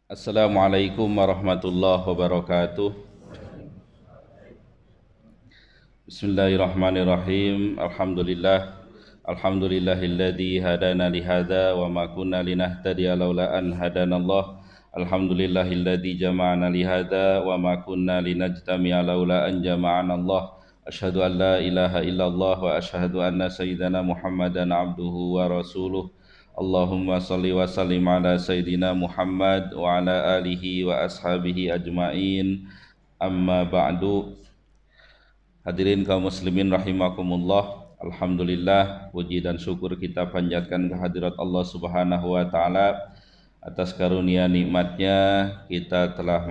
Assalamualaikum warahmatullahi wabarakatuh. Bismillahirrahmanirrahim. Alhamdulillahilladzi hadana li hadza wa ma kunna linahtadiya laula an hadanallah. Alhamdulillahilladzi jama'ana li hadza wa ma kunna linajtami'a laula an jama'anallah. Asyhadu an la ilaha illallah wa asyhadu anna sayyidana Muhammadan abduhu wa rasuluh. Allahumma salli wa sallim ala sayyidina Muhammad wa ala alihi wa ashabihi ajmain. Amma ba'du. Hadirin kaum muslimin rahimakumullah. Alhamdulillah, puji dan syukur kita panjatkan kehadirat Allah Subhanahu wa taala atas karunia nikmatnya kita telah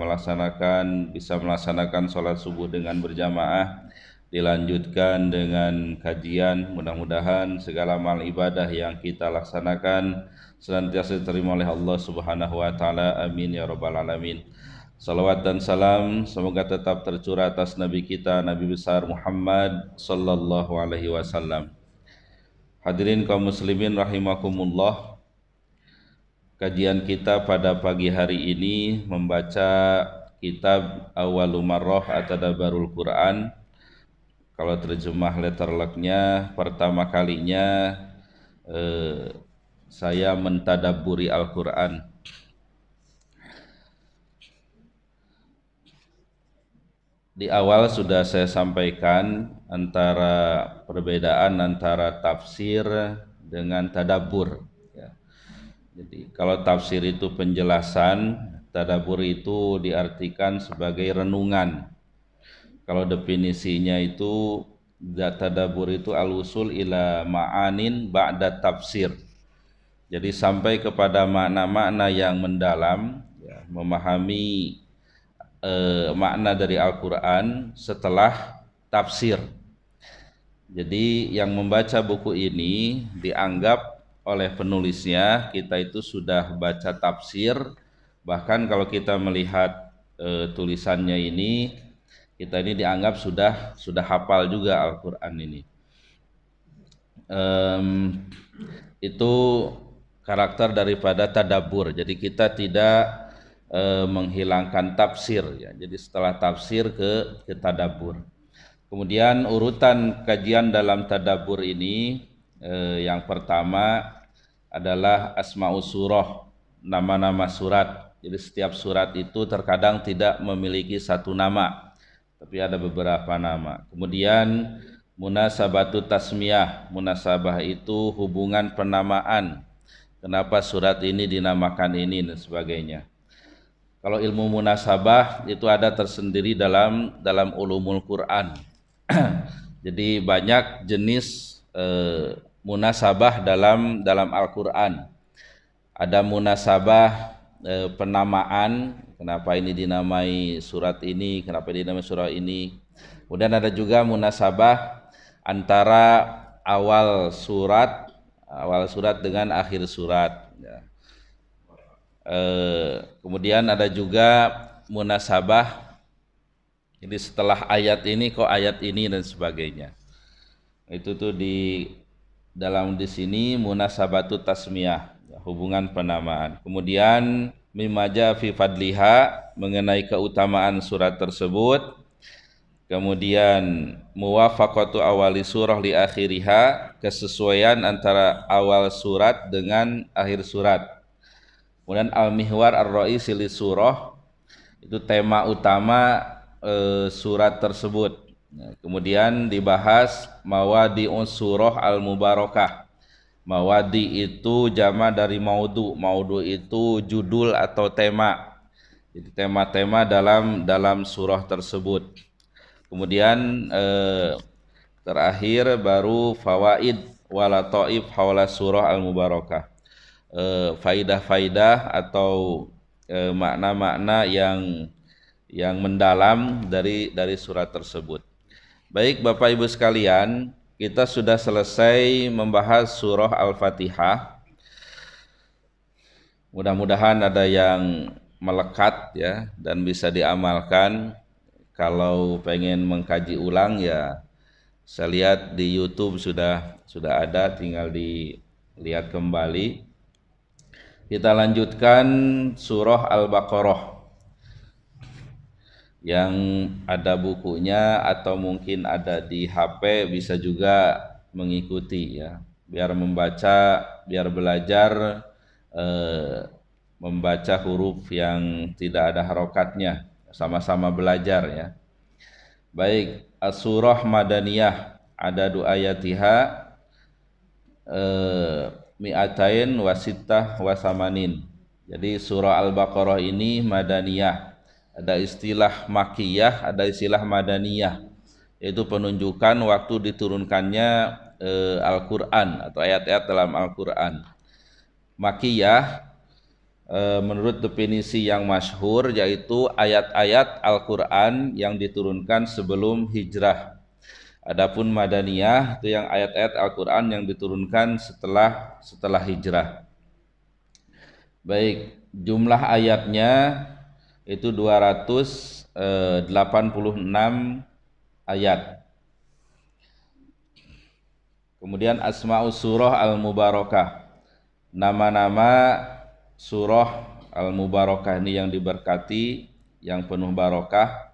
bisa melaksanakan sholat subuh dengan berjamaah, dilanjutkan dengan kajian. Mudah-mudahan segala amal ibadah yang kita laksanakan senantiasa diterima oleh Allah Subhanahu wa taala. Amin ya rabbal alamin. Salawat dan salam semoga tetap tercurah atas Nabi kita, Nabi besar Muhammad sallallahu alaihi wasallam. Hadirin kaum muslimin rahimakumullah. Kajian kita pada pagi hari ini membaca kitab Awwalu Marrah At-Tadabburul Quran. Kalau terjemah letterlocknya, pertama kalinya saya mentadabburi Al-Quran. Di awal sudah saya sampaikan perbedaan antara tafsir dengan tadabbur. Ya. Jadi kalau tafsir itu penjelasan, tadabbur itu diartikan sebagai renungan. Kalau definisinya itu tadabbur itu al-usul ila ma'anin ba'da tafsir. Jadi sampai kepada makna-makna yang mendalam, ya, memahami makna dari Al-Quran setelah tafsir. Jadi yang membaca buku ini dianggap oleh penulisnya kita itu sudah baca tafsir. Bahkan kalau kita melihat tulisannya ini, kita ini dianggap sudah hafal juga Al-Quran ini. Itu karakter daripada tadabbur. Jadi kita tidak menghilangkan tafsir, ya. Jadi setelah tafsir ke tadabbur. Kemudian urutan kajian dalam tadabbur ini yang pertama adalah asmaul surah, nama-nama surat. Jadi setiap surat itu terkadang tidak memiliki satu nama, tapi ada beberapa nama. Kemudian munasabatut tasmiyah, munasabah itu hubungan penamaan. Kenapa surat ini dinamakan ini dan sebagainya. Kalau ilmu munasabah itu ada tersendiri dalam ulumul Quran. Jadi banyak jenis munasabah dalam Al-Quran. Ada munasabah penamaan, kenapa ini dinamai surat ini, kenapa dinamai surah ini. Kemudian ada juga munasabah antara awal surat dengan akhir surat. Ya. Kemudian ada juga munasabah, jadi setelah ayat ini kok ayat ini dan sebagainya. Itu tuh di sini munasabatut tasmiyah, hubungan penamaan. Kemudian mimaja fi fadliha, mengenai keutamaan surat tersebut. Kemudian muwafaqatu awali surah li akhiriha, kesesuaian antara awal surat dengan akhir surat. Kemudian al-mihwar ar-ra'isi li surah, itu tema utama surat tersebut. Kemudian dibahas mawadi'us surah al-mubarakah. Mawadi itu jama dari maudu. Maudu itu judul atau tema. Jadi tema-tema dalam surah tersebut. Kemudian terakhir baru fawaid wala ta'if hawla surah al-mubarakah. Faidah-faidah atau makna-makna yang mendalam dari surat tersebut. Baik Bapak Ibu sekalian, kita sudah selesai membahas surah Al-Fatihah. Mudah-mudahan ada yang melekat, ya, dan bisa diamalkan. Kalau pengen mengkaji ulang, ya saya lihat di YouTube sudah ada, tinggal dilihat kembali. Kita lanjutkan surah Al-Baqarah. Yang ada bukunya atau mungkin ada di HP bisa juga mengikuti ya. Biar membaca, biar belajar membaca huruf yang tidak ada harokatnya. Sama-sama belajar ya. Baik, As-Surah Madaniyah adadu ayatiha mi'atain wasittah wasamanin. Jadi surah Al-Baqarah ini Madaniyah. Ada istilah Makkiyah, ada istilah Madaniyah. Yaitu penunjukan waktu diturunkannya Al-Quran atau ayat-ayat dalam Al-Quran. Makkiyah menurut definisi yang masyhur yaitu ayat-ayat Al-Quran yang diturunkan sebelum hijrah. Adapun Madaniyah itu yang ayat-ayat Al-Quran yang diturunkan setelah hijrah. Baik, jumlah ayatnya itu 286 ayat. Kemudian Asma'us Surah Al-Mubarakah. Nama-nama surah Al-Mubarakah ini yang diberkati, yang penuh barakah.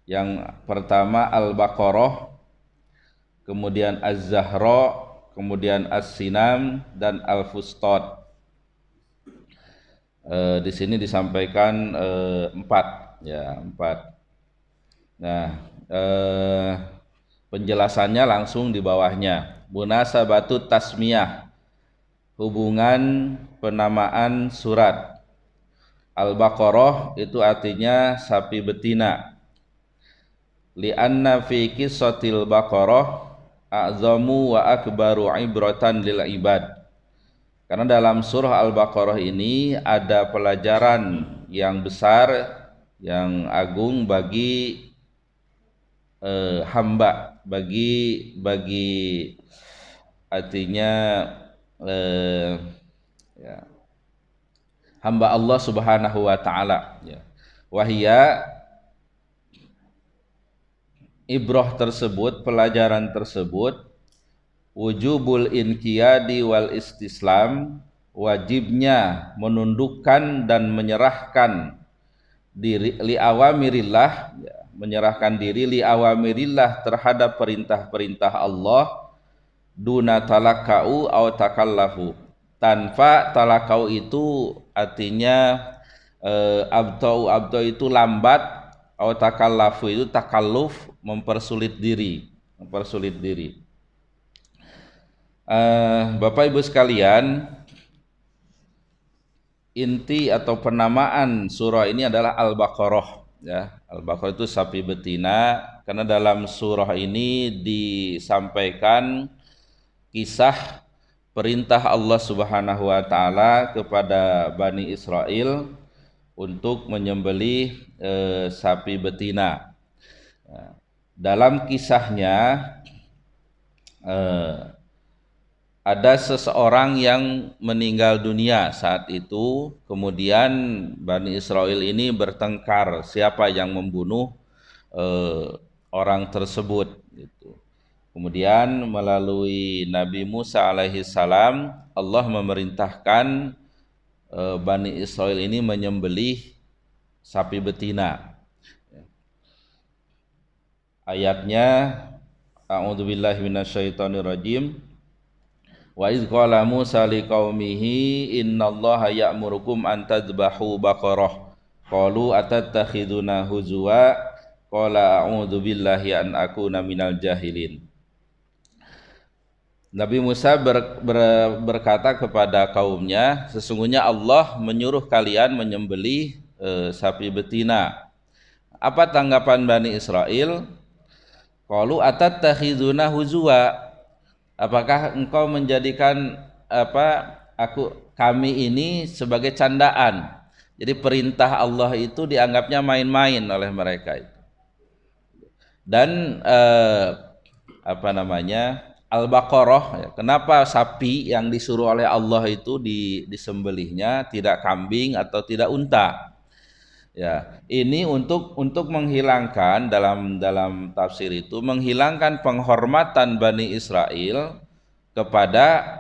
Yang pertama Al-Baqarah, kemudian Az-Zahra, kemudian As-Sinam dan Al-Fustat. Di sini disampaikan 4 ya, 4. Nah, penjelasannya langsung di bawahnya. Munasabatut tasmiyah, hubungan penamaan surat. Al-Baqarah itu artinya sapi betina. Li'anna fi qissatil Baqarah a'zamu wa akbaru ibratan lil ibad. Karena dalam surah Al-Baqarah ini ada pelajaran yang besar, yang agung bagi hamba, bagi artinya ya, hamba Allah Subhanahu wa taala ya. Wahia ibrah tersebut, pelajaran tersebut, wujubul inqiyadi wal istislam, wajibnya menundukkan dan menyerahkan diri li awamirillah, menyerahkan diri li awamirillah terhadap perintah-perintah Allah, duna talakau au takallafu. Tanpa talakau itu artinya abtau itu lambat, au takallafu itu takalluf, mempersulit diri. Bapak Ibu sekalian, inti atau penamaan surah ini adalah Al-Baqarah ya. Al-Baqarah itu sapi betina, karena dalam surah ini disampaikan kisah perintah Allah Subhanahu wa taala kepada Bani Israel untuk menyembelih sapi betina. Dalam kisahnya ada seseorang yang meninggal dunia saat itu, kemudian Bani Israel ini bertengkar siapa yang membunuh orang tersebut gitu. Kemudian melalui Nabi Musa alaihi salam, Allah memerintahkan Bani Israel ini menyembelih sapi betina. Ayatnya, a'udzubillahi minasyaitonirrajim. Wa iz qala Musa liqaumihi innallaha ya'murukum an tadhbahu baqarah qalu atattakhiduna huzwa qala a'udzu billahi an akuna minal jahilin. Nabi Musa berkata kepada kaumnya, sesungguhnya Allah menyuruh kalian menyembelih sapi betina. Apa tanggapan Bani Israel? Qalu atattakhiduna huzwa, apakah engkau menjadikan kami ini sebagai candaan? Jadi perintah Allah itu dianggapnya main-main oleh mereka itu. Dan Al-Baqarah ya, kenapa sapi yang disuruh oleh Allah itu disembelihnya, tidak kambing atau tidak unta? Ya, ini untuk menghilangkan, dalam tafsir itu menghilangkan penghormatan Bani Israel kepada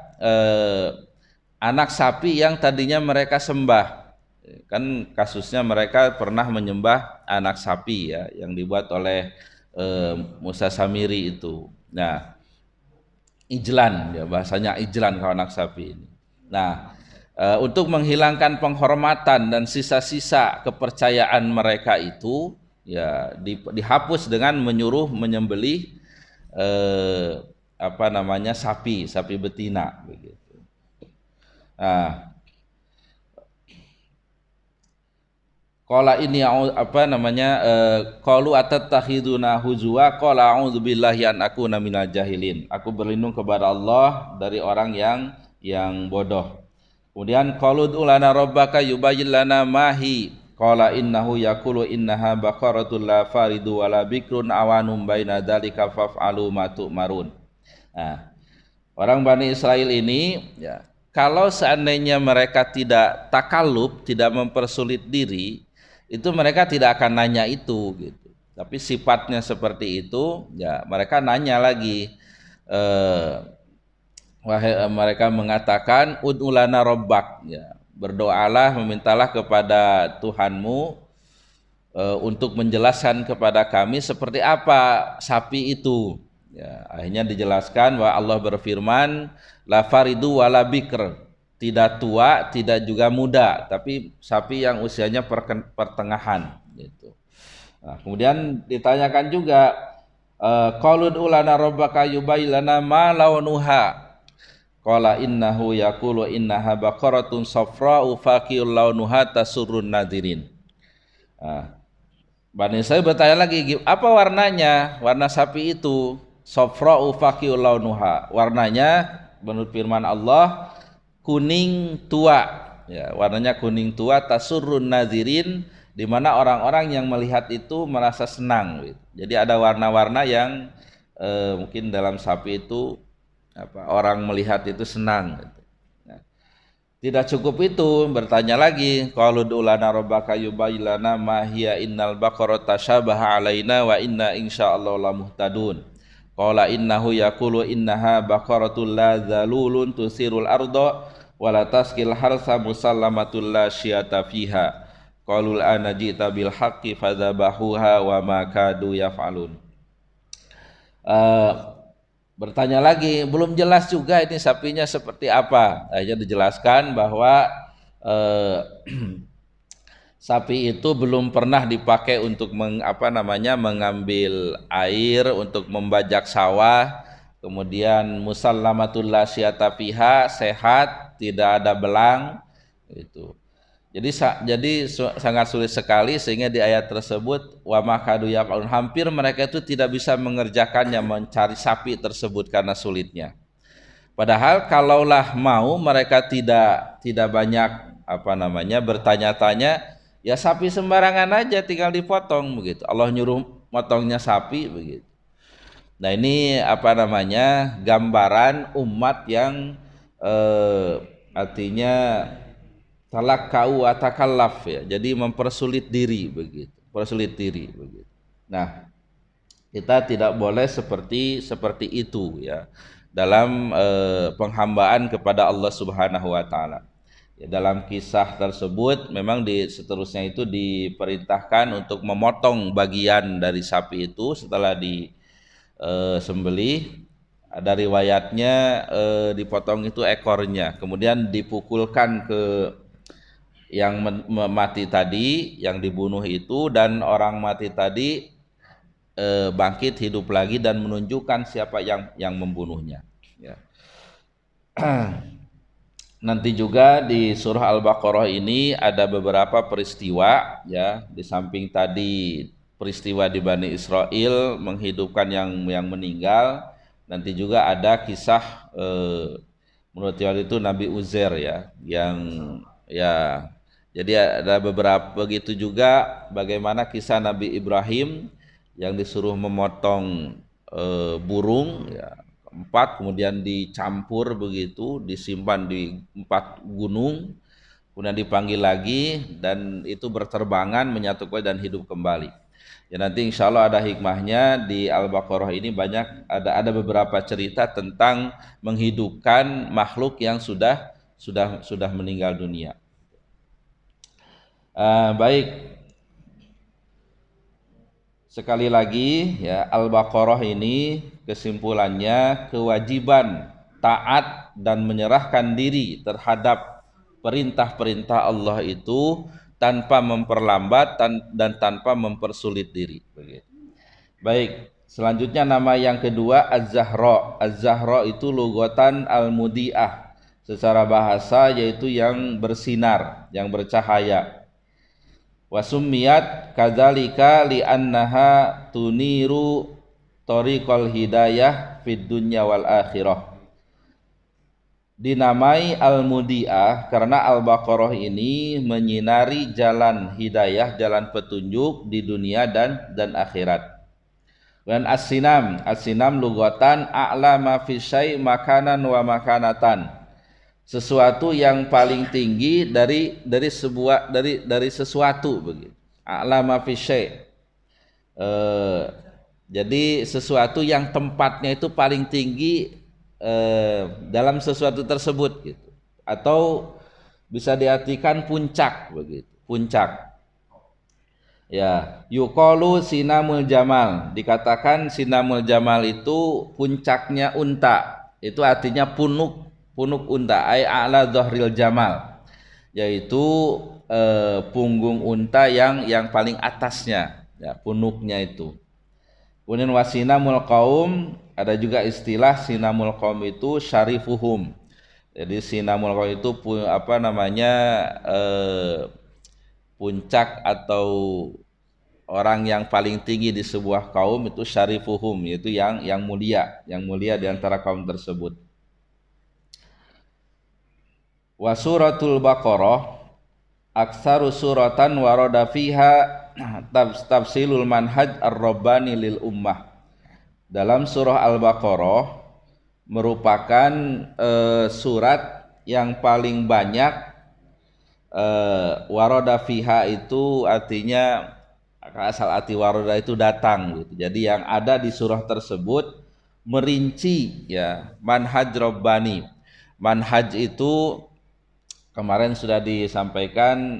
anak sapi yang tadinya mereka sembah. Kan kasusnya mereka pernah menyembah anak sapi ya yang dibuat oleh Musa Samiri itu. Nah, ijlan ya bahasanya ijlan kalau anak sapi ini. Nah, untuk menghilangkan penghormatan dan sisa-sisa kepercayaan mereka itu ya dihapus dengan menyuruh menyembelih sapi betina begitu. Nah, qala ini qalu atattakhiduna huzwa qala a'udzubillahi an akuna minal jahilin. Aku berlindung kepada Allah dari orang yang bodoh. Kemudian qalu ulana rabbaka yubayyin lana mahi qala innahu yaqulu innaha baqaratul la faridu wala bikrun awanum baina dzalika faf'alu ma tu'marun. Nah, orang Bani Israil ini ya, kalau seandainya mereka tidak takallub, tidak mempersulit diri, itu mereka tidak akan nanya itu gitu. Tapi sifatnya seperti itu, ya mereka nanya lagi. Mereka mengatakan ud'ulana rabbak, ya berdoalah, memintalah kepada Tuhanmu untuk menjelaskan kepada kami seperti apa sapi itu. Ya, akhirnya dijelaskan bahwa Allah berfirman la faridu wala bikr, tidak tua tidak juga muda, tapi sapi yang usianya pertengahan gitu. Nah, kemudian ditanyakan juga qalu ulana rabbaka yubayyilana ma launuha qala innahu yaqulu innaha baqaratun safra'u faqiul launuha tasurrun nadirin. Nah, Bani Israil bertanya lagi, apa warnanya? Warna sapi itu safra'u faqiul launuha. Warnanya menurut firman Allah kuning tua, ya, warnanya kuning tua, tasurrun nazirin, di mana orang-orang yang melihat itu merasa senang gitu. Jadi ada warna-warna yang mungkin dalam sapi itu orang melihat itu senang gitu. Nah, tidak cukup itu, bertanya lagi, qalu ulana rabbaka yubayyilana ma hiya innal baqarata tashabaha alaina wa inna insyaallah la muhtadun. Qala innahu yaqulu innaha baqaratul la zalulun tusirul arda wala taskil harsa musallamatul la syiyata fiha. Qalul ana ji'ta bil haqqi fadzabahuha wa ma kadu yaf'alun. Bertanya lagi, belum jelas juga ini sapinya seperti apa. Akhirnya dijelaskan bahwa sapi itu belum pernah dipakai untuk mengambil air, untuk membajak sawah. Kemudian musallamatul la syiyata fiha, sehat, tidak ada belang itu. Jadi sangat sulit sekali, sehingga di ayat tersebut wa makadu yaqulun, hampir mereka itu tidak bisa mengerjakannya, mencari sapi tersebut karena sulitnya. Padahal kalaulah mau, mereka tidak banyak bertanya-tanya, ya sapi sembarangan aja tinggal dipotong begitu. Allah nyuruh motongnya sapi begitu. Nah, ini gambaran umat yang artinya talakkau wa takallaf, ya. Jadi mempersulit diri begitu. Nah, kita tidak boleh seperti itu ya dalam penghambaan kepada Allah Subhanahu wa taala. Ya, dalam kisah tersebut memang seterusnya itu diperintahkan untuk memotong bagian dari sapi itu setelah disembelih. Ada riwayatnya dipotong itu ekornya, kemudian dipukulkan ke yang mati tadi, yang dibunuh itu, dan orang mati tadi bangkit hidup lagi dan menunjukkan siapa yang membunuhnya. Ya. Nanti juga di surah Al-Baqarah ini ada beberapa peristiwa, ya, di samping tadi peristiwa di Bani Israil menghidupkan yang meninggal, nanti juga ada kisah menurut teori itu Nabi Uzair, ya, yang ya. Jadi ada beberapa, begitu juga bagaimana kisah Nabi Ibrahim yang disuruh memotong burung, ya, 4, kemudian dicampur begitu, disimpan di 4 gunung, kemudian dipanggil lagi dan itu berterbangan menyatukan dan hidup kembali. Ya, nanti insya Allah ada hikmahnya di Al-Baqarah ini, banyak ada beberapa cerita tentang menghidupkan makhluk yang sudah sudah meninggal dunia. Baik, sekali lagi ya, Al-Baqarah ini kesimpulannya kewajiban taat dan menyerahkan diri terhadap perintah-perintah Allah itu tanpa memperlambat dan tanpa mempersulit diri. Begitu. Baik, selanjutnya nama yang kedua Az-Zahra. Az-Zahra itu lugatan al-mudiah. Secara bahasa yaitu yang bersinar, yang bercahaya. Wa summiyat kadzalika li'annaha tuniru tariqal hidayah fid dunya wal akhirah. Dinamai al-mudiah karena Al-Baqarah ini menyinari jalan hidayah, jalan petunjuk di dunia dan akhirat. Dan as-sinam lugatan a'lama fi syai' makanan wa makanatan. Sesuatu yang paling tinggi dari sesuatu begitu. A'lama fi syai'. Jadi sesuatu yang tempatnya itu paling tinggi dalam sesuatu tersebut gitu. Atau bisa diartikan puncak begitu, puncak. Ya, yuqalu sinamul jamal, dikatakan sinamul jamal itu puncaknya unta. Itu artinya punuk unta, ai a'la dhahril jamal. Yaitu punggung unta yang paling atasnya, ya, punuknya itu. Kemudian wasinamul qaum, ada juga istilah sinamul qaum itu syarifuhum. Jadi sinamul qaum itu puncak atau orang yang paling tinggi di sebuah kaum itu syarifuhum, yaitu yang mulia di antara kaum tersebut. Wa suratul Baqarah aksaru suratan warada fiha tafsilul manhaj ar-rabbani lil ummah. Dalam surah Al-Baqarah merupakan surat yang paling banyak warada fiha itu artinya asal arti warada itu datang gitu. Jadi yang ada di surah tersebut merinci ya manhaj rabbani. Manhaj itu kemarin sudah disampaikan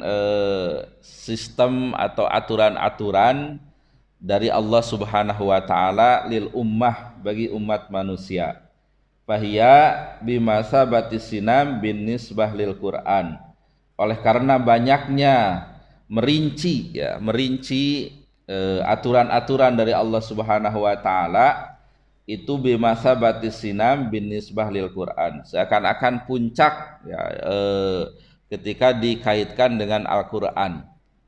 sistem atau aturan-aturan dari Allah Subhanahu wa taala lil ummah, bagi umat manusia. Fahiya bimasabatis sinam bin nisbah lil Quran. Oleh karena banyaknya merinci aturan-aturan dari Allah Subhanahu wa taala itu bimasabatis sinam bin nisbah lil Quran, seakan-akan puncak ya, ketika dikaitkan dengan Al-Qur'an.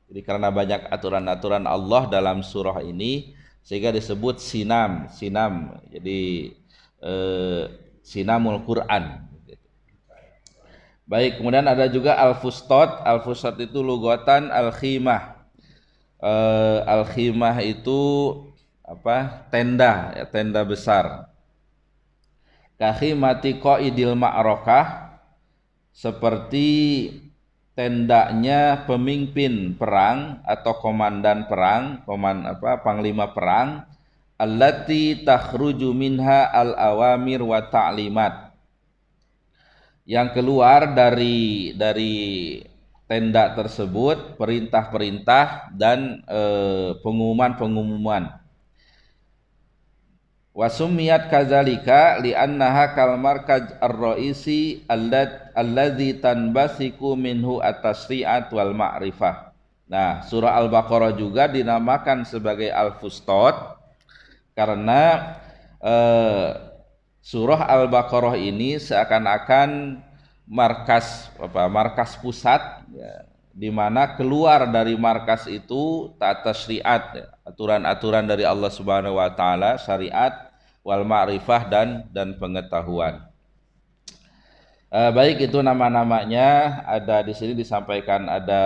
Jadi karena banyak aturan-aturan Allah dalam surah ini sehingga disebut sinam. Jadi sinamul Quran. Baik, kemudian ada juga al-fustat. Al-fustat itu lugatan al-khimah. Al-khimah itu tenda, ya, tenda besar. Kahimati qaidil ma'rakah, seperti tendanya pemimpin perang atau komandan perang, panglima perang, allati takhruju minha al-awamir wa ta'limat, yang keluar dari tenda tersebut perintah-perintah dan pengumuman-pengumuman. Wasumiyat kadzalika li'annaha kal markaz ar-ra'isi alladzi tanbasiku minhu at-tasri'at wal ma'rifah. Nah, surah Al-Baqarah juga dinamakan sebagai Al-Fustat karena surah Al-Baqarah ini seakan-akan markas pusat ya, di mana keluar dari markas itu tata syariat ya, aturan-aturan dari Allah Subhanahu wa taala, syariat wal ma'rifah dan pengetahuan. Baik, itu nama-namanya ada di sini disampaikan ada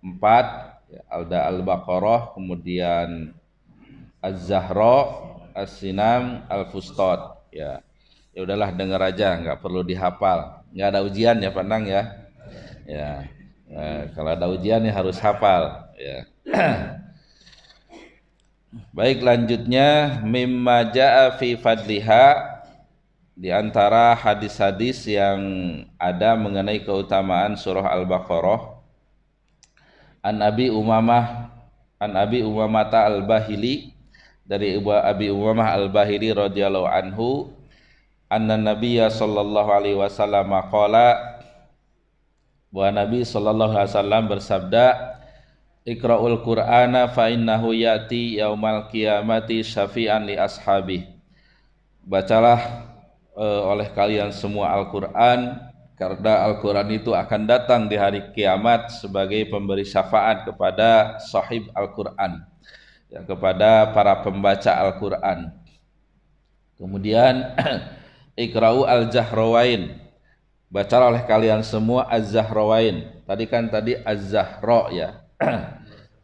4 ya, ada Al-Baqarah, kemudian Az-Zahra, As-Sinam, Al-Fustat. Ya udahlah, dengar aja, nggak perlu dihafal, nggak ada ujian ya Pandang ya. Kalau ada ujian ya harus hafal ya. Baik, lanjutnya mimma jaa fi fadliha, di antara hadis-hadis yang ada mengenai keutamaan surah Al-Baqarah, an Abi Umamah Al-Bahili, dari Abi Umamah Al-Bahili radhiyallahu anhu, anna Nabiyya sallallahu alaihi wasallam qala, bahwa Nabi sallallahu alaihi wasallam bersabda, Iqra'ul Qur'ana fa innahu ya'ti yaumal qiyamati syafi'an li ashabi. Bacalah oleh kalian semua Al-Qur'an, karena Al-Qur'an itu akan datang di hari kiamat sebagai pemberi syafaat kepada sahib Al-Qur'an, ya, kepada para pembaca Al-Qur'an. Kemudian Iqra'u al-Jahrawain, bacalah oleh kalian semua Az-Zahrawain. Tadi Az-Zahra, ya.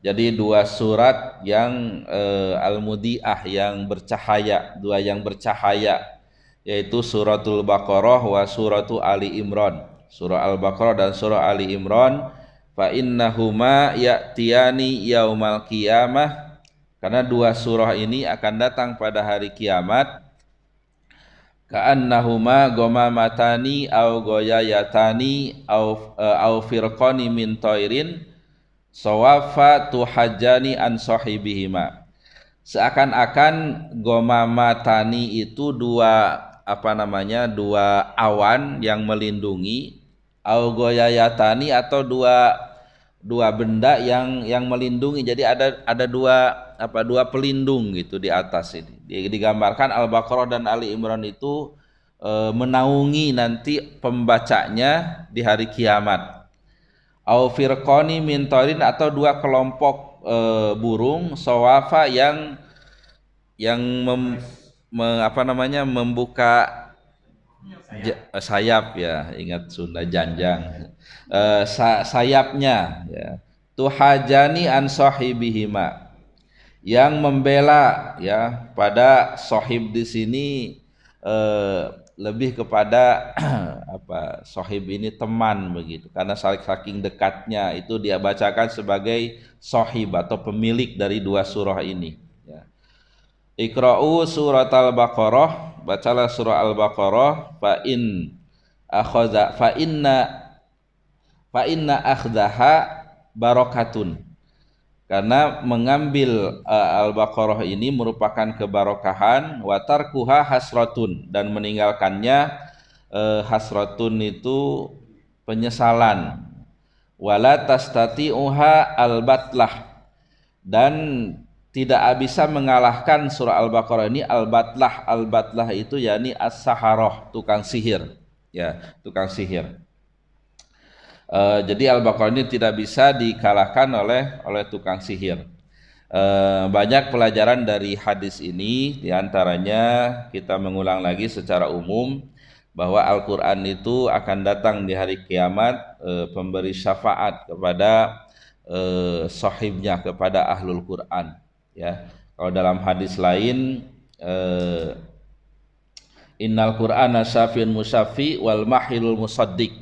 Jadi dua surat yang al-mudiah, yang bercahaya, dua yang bercahaya, yaitu suratul Baqarah wa suratu Ali Imran. Surah Al-Baqarah dan surah Ali Imran. Fa innahuma ya'tiyani yaumal qiyamah, karena dua surah ini akan datang pada hari kiamat. Ka'annahuma gomamatani au goyayatani au firqani min toirin sawafa tuhajani an sahibihima. Seakan-akan gomamatani itu dua dua awan yang melindungi, au goyayatani atau dua benda yang melindungi. Jadi ada dua pelindung gitu di atas ini. Digambarkan Al-Baqarah dan Ali Imran itu menaungi nanti pembacanya di hari kiamat. Au firqani min tairin, atau dua kelompok burung sawafa yang membuka sayap, ya, ingat Sunda janjang, sayapnya, ya. Tuhajani an sahibihima, yang membela, ya, pada sahib di sini lebih kepada sahib ini teman begitu, karena saking dekatnya itu dia bacakan sebagai sahib atau pemilik dari dua surah ini, ya. Iqra'u surat Al-Baqarah, bacalah surah Al-Baqarah, fa inna akhdaha barokatun, karena mengambil Al-Baqarah ini merupakan kebarokahan. Wa tarkuha hasratun, dan meninggalkannya hasratun itu penyesalan. Wala tastati'uha al-batlah, dan tidak bisa mengalahkan surah Al-Baqarah ini al-batlah itu yakni as-saharah, tukang sihir, ya, tukang sihir. Jadi Al-Baqarah ini tidak bisa dikalahkan oleh tukang sihir. Banyak pelajaran dari hadis ini, diantaranya kita mengulang lagi secara umum bahwa Al-Quran itu akan datang di hari kiamat pemberi syafaat kepada sahibnya, kepada ahlul Quran, ya. Kalau dalam hadis lain, innal Qur'ana syafin musyafi wal mahilul musaddiq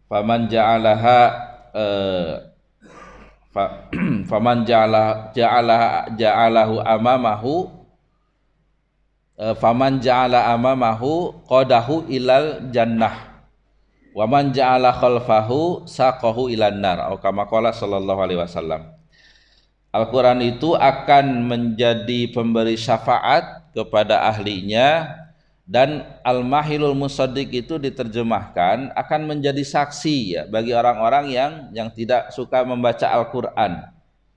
faman ja'alahu amamahu qadahu ilal jannah wa man ja'ala khalfahu saqahu ilan nar, atau kama qala sallallahu alaihi wasallam. Al-Quran itu akan menjadi pemberi syafaat kepada ahlinya, dan al-mahilul musaddiq itu diterjemahkan akan menjadi saksi, ya, bagi orang-orang yang tidak suka membaca Al-Quran.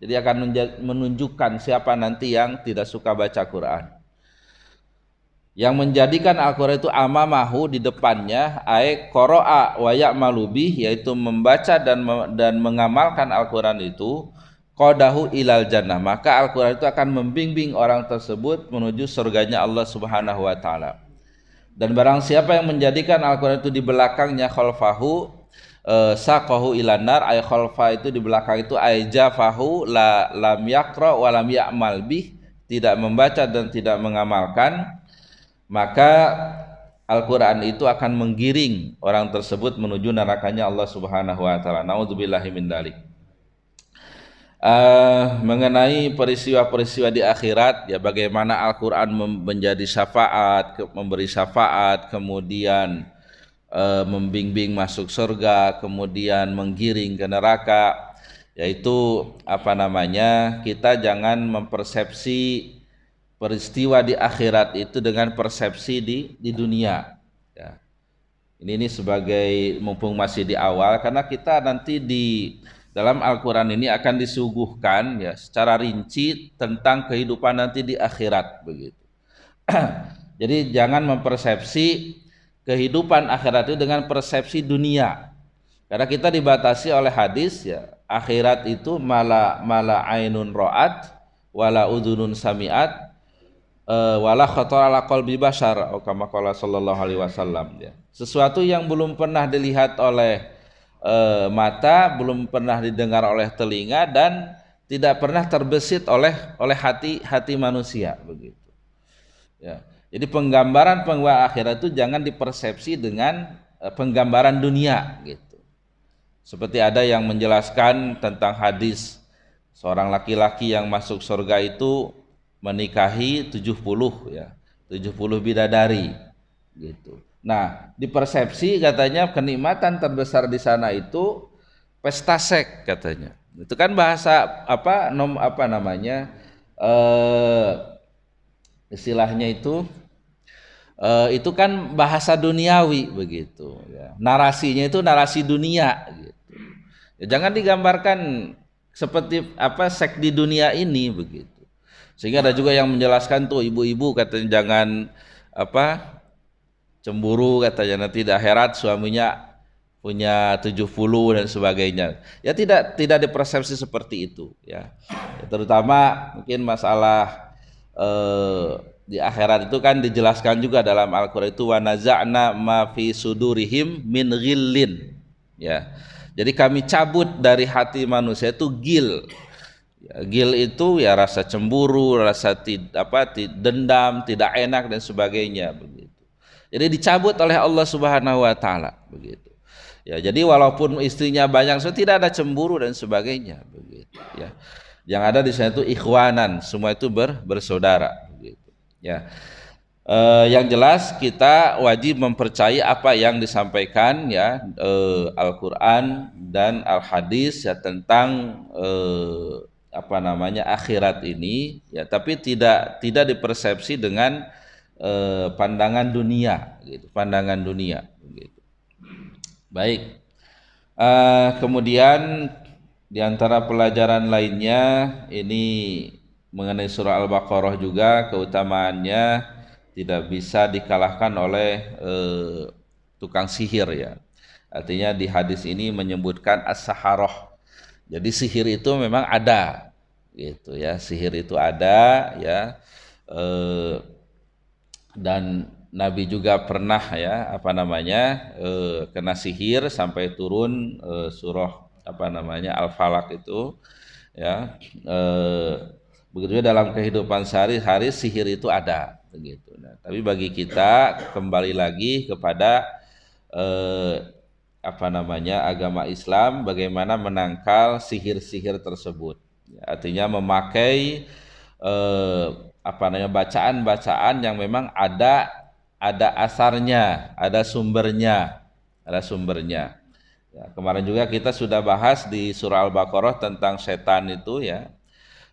Jadi akan menunjukkan siapa nanti yang tidak suka baca Quran. Yang menjadikan Al-Quran itu amamahu, di depannya, ay qara'a wa ya'malu bih, yaitu membaca dan mengamalkan Al-Quran itu, qadahu ilal jannah, maka Al-Quran itu akan membimbing orang tersebut menuju surganya Allah Subhanahu wa taala. Dan barang siapa yang menjadikan Al-Quran itu di belakangnya, khalfahu saqahu ilan nar, ay khalfa itu di belakang itu, ay jafahu lam yaqra wa lam ya'mal bih, tidak membaca dan tidak mengamalkan, maka Al-Quran itu akan menggiring orang tersebut menuju nerakanya Allah Subhanahu wa taala. Nauzubillahi min dzalik. Mengenai peristiwa-peristiwa di akhirat, ya bagaimana Al-Quran menjadi syafaat, memberi syafaat, kemudian membimbing masuk surga, kemudian menggiring ke neraka, yaitu apa namanya, kita jangan mempersepsi peristiwa di akhirat itu dengan persepsi di dunia. Ya. Ini sebagai mumpung masih di awal, karena kita nanti di dalam Al-Quran ini akan disuguhkan ya secara rinci tentang kehidupan nanti di akhirat begitu. Jadi jangan mempersepsi kehidupan akhirat itu dengan persepsi dunia. Karena kita dibatasi oleh hadis ya, akhirat itu mala ainun ra'at wala udhunun sami'at wala khatara ala qalbi bashar, atau kama qala sallallahu alaihi wasallam ya. Sesuatu yang belum pernah dilihat oleh mata, belum pernah didengar oleh telinga, dan tidak pernah terbesit oleh hati manusia begitu. Ya. Jadi penggambaran akhirat itu jangan dipersepsi dengan penggambaran dunia gitu. Seperti ada yang menjelaskan tentang hadis seorang laki-laki yang masuk surga itu menikahi 70 ya, 70 bidadari gitu. Nah, di persepsi katanya kenikmatan terbesar di sana itu pesta seks katanya. Itu kan bahasa apa namanya? Istilahnya itu kan bahasa duniawi begitu ya. Narasinya itu narasi dunia gitu. Ya, jangan digambarkan seperti apa seks di dunia ini begitu. Sehingga ada juga yang menjelaskan tuh ibu-ibu katanya jangan apa cemburu katanya, nanti di akhirat suaminya punya 70 dan sebagainya. Ya tidak dipersepsi seperti itu ya. Terutama mungkin masalah di akhirat itu kan dijelaskan juga dalam Al-Qur'an itu wa naza'na ma fi sudurihim min ghillin ya. Jadi kami cabut dari hati manusia itu gil. Ya, gil itu ya rasa cemburu, rasa dendam, tidak enak dan sebagainya begitu. Jadi dicabut oleh Allah Subhanahu wa taala begitu. Ya, jadi walaupun istrinya banyak, tidak ada cemburu dan sebagainya begitu ya. Yang ada di sana itu ikhwanan, semua itu bersaudara begitu. Ya. Yang jelas kita wajib mempercayai apa yang disampaikan ya Al-Qur'an dan Al-Hadis ya tentang apa namanya akhirat ini ya, tapi tidak dipersepsi dengan pandangan dunia gitu, pandangan dunia gitu. Baik. Kemudian di antara pelajaran lainnya ini mengenai surah Al-Baqarah juga, keutamaannya tidak bisa dikalahkan oleh tukang sihir ya. Artinya di hadis ini menyebutkan as-saharah. Jadi sihir itu memang ada gitu ya, sihir itu ada ya, dan Nabi juga pernah ya apa namanya kena sihir sampai turun surah apa namanya Al-Falaq itu ya. Begitu juga dalam kehidupan sehari-hari sihir itu ada begitu. Nah, tapi bagi kita kembali lagi kepada apa namanya agama Islam, bagaimana menangkal sihir-sihir tersebut. Artinya memakai apa namanya bacaan-bacaan yang memang ada asarnya, ada sumbernya. Ya, kemarin juga kita sudah bahas di surah Al-Baqarah tentang setan itu ya.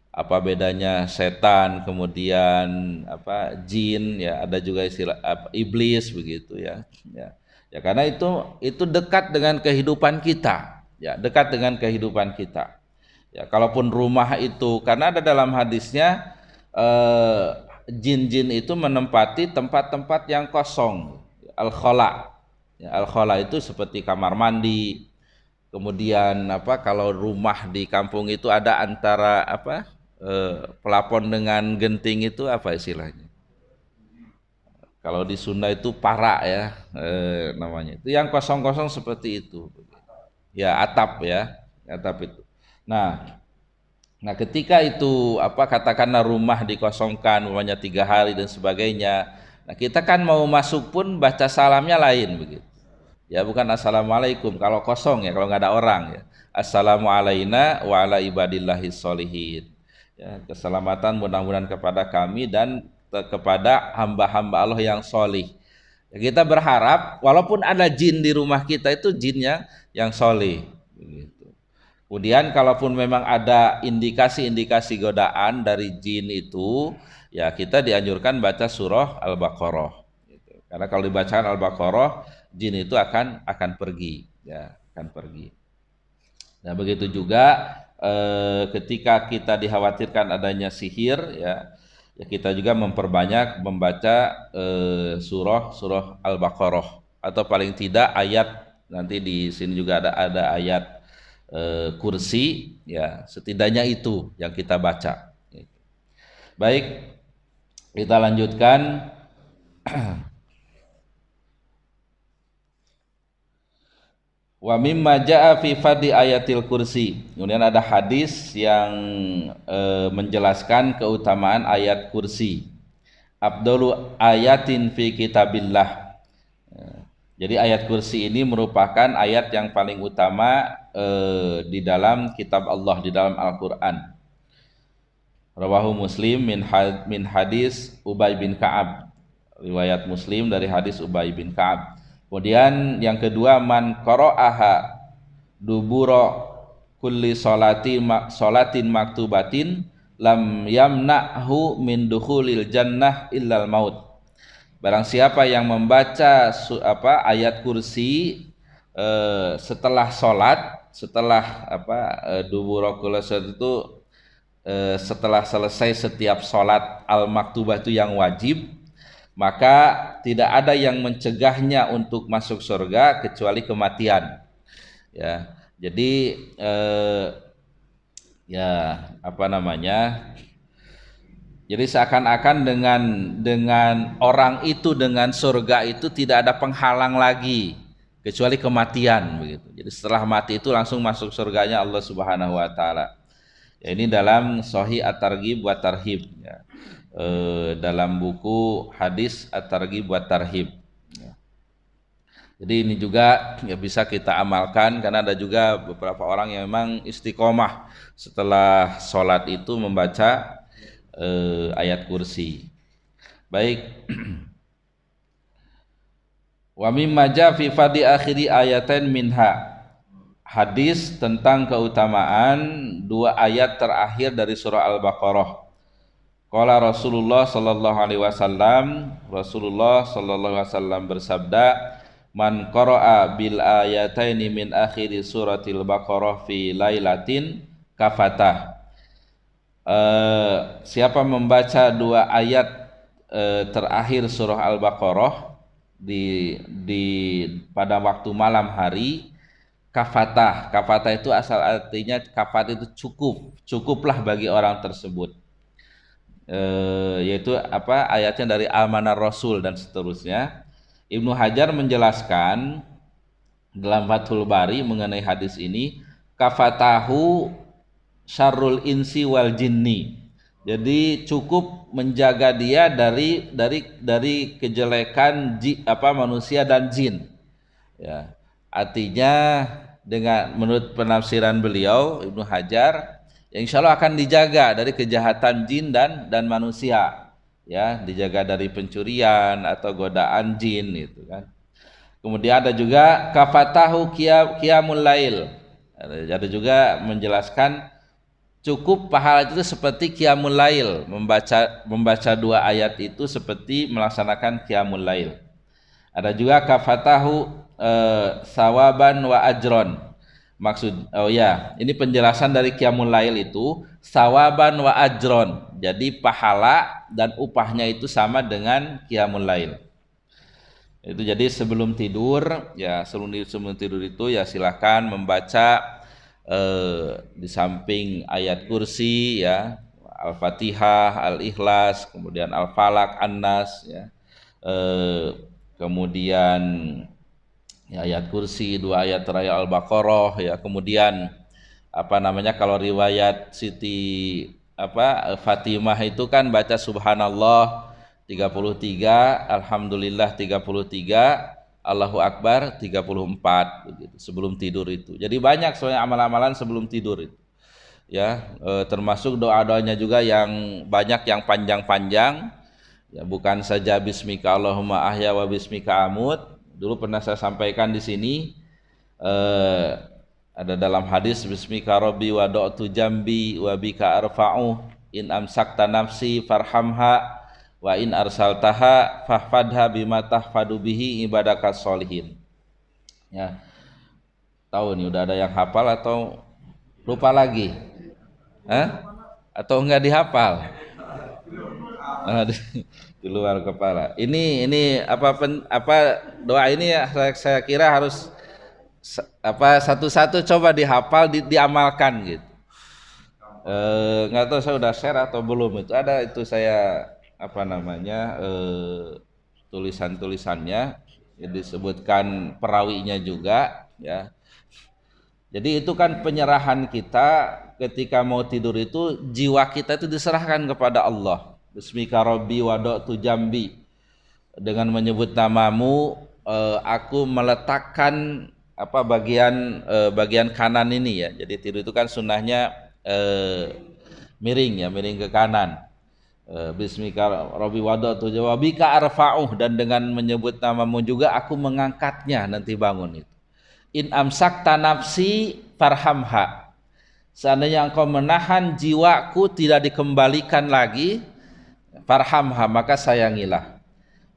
Apa bedanya setan, kemudian apa jin ya, ada juga istilah iblis begitu ya. Ya karena itu dekat dengan kehidupan kita, ya dekat dengan kehidupan kita. Ya kalaupun rumah itu, karena ada dalam hadisnya jin-jin itu menempati tempat-tempat yang kosong, al-khala. Ya, al-khala itu seperti kamar mandi. Kemudian apa kalau rumah di kampung itu ada antara apa pelapon dengan genting itu apa istilahnya? Kalau di Sunda itu parak ya namanya. Itu yang kosong-kosong seperti itu. Ya atap itu. Nah ketika itu apa katakanlah rumah dikosongkan umpamanya 3 hari dan sebagainya. Nah kita kan mau masuk pun baca salamnya lain begitu. Ya bukan assalamualaikum kalau kosong ya, kalau nggak ada orang ya. assalamu alaina wa ala ibadillahis sholihin. Ya, keselamatan mudah-mudahan kepada kami dan kepada hamba-hamba Allah yang solih. Ya, kita berharap walaupun ada jin di rumah kita itu jinnya yang solih. Begitu. Kemudian kalaupun memang ada indikasi-indikasi godaan dari jin itu, ya kita dianjurkan baca surah Al-Baqarah. Gitu. Karena kalau dibacakan Al-Baqarah, jin itu akan pergi, ya akan pergi. Nah begitu juga ketika kita dikhawatirkan adanya sihir, ya kita juga memperbanyak membaca surah Al-Baqarah atau paling tidak ayat, nanti di sini juga ada ayat kursi, ya setidaknya itu yang kita baca. Baik, kita lanjutkan. Wa mimma jaa fi fadli ayatil kursi. Kemudian ada hadis yang menjelaskan keutamaan ayat kursi. Afdalu ayatin fi kitabillah. Jadi ayat kursi ini merupakan ayat yang paling utama di dalam kitab Allah, di dalam Al-Qur'an. Rawahu Muslim min hadis Ubay bin Ka'ab. Riwayat Muslim dari hadis Ubay bin Ka'ab. Kemudian yang kedua, man qara'aha dubura kulli salatin maktubatin lam yamna'hu min dukhulil jannah illal maut. Barang siapa yang membaca ayat kursi setelah sholat, setelah dubura kulli salat itu setelah selesai setiap sholat al-maktubah itu yang wajib, maka tidak ada yang mencegahnya untuk masuk surga kecuali kematian. Ya, jadi jadi seakan-akan dengan orang itu, dengan surga itu tidak ada penghalang lagi kecuali kematian begitu. Jadi setelah mati itu langsung masuk surganya Allah Subhanahu wa taala. Ya, ini dalam Sahih At-Targhib wa Tarhib, ya. Dalam buku hadis At-Targhib wa Tarhib. Ya. Jadi ini juga ya bisa kita amalkan, karena ada juga beberapa orang yang memang istiqomah setelah sholat itu membaca ayat kursi. Baik. Wa mimma ja fi fadi akhiri ayatain minha. Hadis tentang keutamaan dua ayat terakhir dari surah Al-Baqarah. Qala Rasulullah sallallahu alaihi wasallam, Rasulullah sallallahu alaihi wasallam bersabda, man qara'a bil ayataini min akhiri suratil Baqarah fi lailatin kafatah. Siapa membaca dua ayat terakhir surah Al-Baqarah pada waktu malam hari, kafatah. Kafatah itu asal artinya kafat itu cukuplah bagi orang tersebut. Yaitu ayatnya dari Al-Manar Rasul dan seterusnya. Ibnu Hajar menjelaskan dalam Fathul Bari mengenai hadis ini, kafatahu syarrul insi wal jinni. Jadi cukup menjaga dia dari kejelekan manusia dan jin. Ya. Artinya menurut penafsiran beliau Ibnu Hajar, ya insya Allah akan dijaga dari kejahatan jin dan manusia. Ya, dijaga dari pencurian atau godaan jin itu kan. Kemudian ada juga kafatahu qiyamul lail. Ada juga menjelaskan cukup pahala itu seperti qiyamul lail, membaca dua ayat itu seperti melaksanakan qiyamul lail. Ada juga kafatahu sawaban wa ajron. Ini penjelasan dari qiyamul lail itu sawaban wa ajron. Jadi pahala dan upahnya itu sama dengan qiyamul lail. Itu jadi sebelum tidur itu ya silakan membaca di samping ayat kursi, ya, Al-Fatihah, Al-Ikhlas, kemudian Al-Falaq, An-Nas, ya. Kemudian ya, ayat kursi, dua ayat terakhir Al-Baqarah, ya. Kemudian kalau riwayat Siti Fatimah itu kan baca subhanallah 33, alhamdulillah 33, Allahu Akbar 34 begitu sebelum tidur itu. Jadi banyak soalnya amalan-amalan sebelum tidur itu. Ya, termasuk doa-doanya juga yang banyak yang panjang-panjang. Ya, bukan saja bismika Allahumma ahya wa bismika amut. Dulu pernah saya sampaikan di sini ada dalam hadis bismika rabbi wa da'tu jambi wa bika arfa'u in amsakta nafsi farhamha wa in arsaltaha fahfadha bima tahfadu bihi ibadakas solihin. Ya, tahu nih udah ada yang hafal atau lupa lagi? Atau enggak dihafal? Di luar kepala. Ini apa doa ini ya, saya kira harus satu-satu coba dihafal, diamalkan gitu. Nggak tahu saya udah share atau belum, itu ada itu saya tulisan-tulisannya ya, disebutkan perawinya juga ya. Jadi itu kan penyerahan kita ketika mau tidur itu, jiwa kita itu diserahkan kepada Allah. Bismika rabbi wada'tu jambi, dengan menyebut namamu aku meletakkan bagian kanan ini ya. Jadi tidur itu kan sunnahnya miring ya, miring ke kanan. Bismika rabbi wada'tu wa bika arfa'uh, dan dengan menyebut namamu juga aku mengangkatnya nanti bangun itu. In amsakta nafsi farhamha, seandainya engkau menahan jiwaku tidak dikembalikan lagi, farhamha maka sayangilah.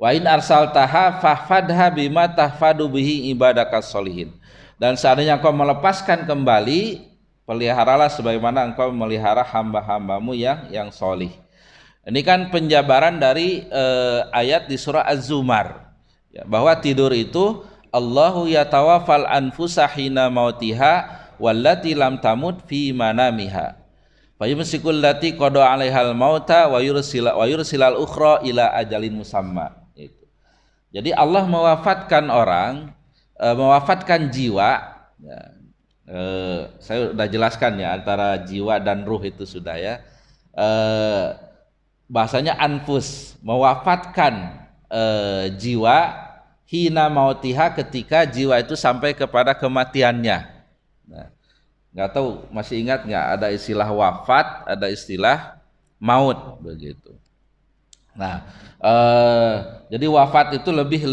Wa in arsaltaha fahfadha bima tahfadu bihi ibadakas solihin, dan seandainya engkau melepaskan kembali, peliharalah sebagaimana engkau melihara hamba-hambamu yang solih. Ini kan penjabaran dari ayat di surah Az-Zumar ya, bahwa tidur itu Allahu yatawaffal anfusa hina mautiha wallati lam tamut fi manamiha fayumsikul lati qada 'alaihal mauta wa yursilal ukhra ila ajalin musamma. Itu. Jadi Allah mewafatkan orang, mewafatkan jiwa ya, saya sudah jelaskan ya, antara jiwa dan ruh itu sudah ya. Bahasanya anfus, mewafatkan jiwa, hina mautiha, ketika jiwa itu sampai kepada kematiannya. Nah, nggak tahu masih ingat nggak, ada istilah wafat, ada istilah maut begitu. Nah, jadi wafat itu lebih